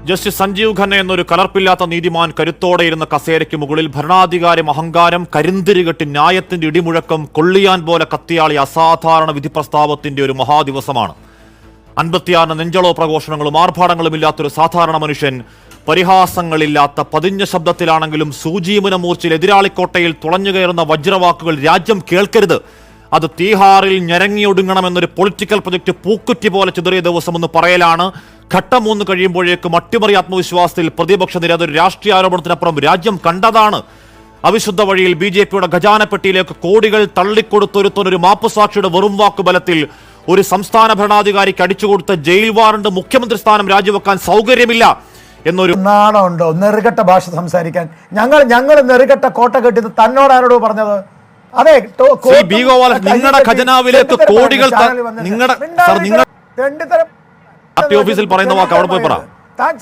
Justice Sanjeev Khanna എന്നൊരു കലർപ്പില്ലാത്ത നീതിമാൻ കരുത്തോടെ ഇരുന്ന കസേരയ്ക്ക് മുകളിൽ ഭരണാധികാരം, അഹങ്കാരം, കരിന്തിരികെട്ടി ന്യായത്തിന്റെ ഇടിമുഴക്കം, കൊള്ളിയാൻ പോലെ കത്തിയാളി അസാധാരണ വിധി പ്രസ്താവത്തിന്റെ ഒരു മഹാദിവസമാണ്. 56 നെഞ്ചളോ പ്രഘോഷണങ്ങളും ആർഭാടങ്ങളും ഇല്ലാത്തൊരു സാധാരണ മനുഷ്യൻ പരിഹാസങ്ങളില്ലാത്ത പതിഞ്ഞ ശബ്ദത്തിലാണെങ്കിലും സൂചീമുന മൂർച്ചയിൽ എതിരാളിക്കോട്ടയിൽ തുളഞ്ഞുകയറുന്ന വജ്രവാക്കുകൾ രാജ്യം കേൾക്കരുത്, അത് തീഹാറിൽ ഞരങ്ങിയൊടുങ്ങണമെന്നൊരു പൊളിറ്റിക്കൽ പ്രൊജക്ട് പൂക്കുറ്റി പോലെ ചിതറിയ ദിവസം എന്ന് പറയലാണ്. ഘട്ടം 3 കഴിയുമ്പോഴേക്കും അട്ടിമറി ആത്മവിശ്വാസത്തിൽ പ്രതിപക്ഷ നിര അതൊരു രാഷ്ട്രീയ ആരോപണത്തിനപ്പുറം രാജ്യം കണ്ടതാണ്. അവിശുദ്ധ വഴിയിൽ BJPയുടെ ഖജാനപ്പെട്ടിയിലേക്ക് കോടികൾ തള്ളിക്കൊടുത്തൊരുത്തൊരു മാപ്പുസാക്ഷിയുടെ വെറും വാക്കുബലത്തിൽ ഒരു സംസ്ഥാന ഭരണാധികാരിക്ക് അടിച്ചുകൊടുത്ത ജയിൽ വാറണ്ട് മുഖ്യമന്ത്രി സ്ഥാനം രാജിവെക്കാൻ സൗകര്യമില്ല എന്നൊരു നാണമുണ്ടോ നെറുകെട്ട ഭാഷ സംസാരിക്കാൻ? ഞങ്ങൾ നെറുകെട്ട കോട്ട കെട്ടിയത് തന്നോട് ആരോടോ പറഞ്ഞത്? അതെ, നിങ്ങളുടെ ഖജനാവിലേക്ക് കോടികൾ നിങ്ങളുടെ പാർട്ടി ഓഫീസിൽ പറയുന്ന വാക്ക് അവിടെ പോയി പറ.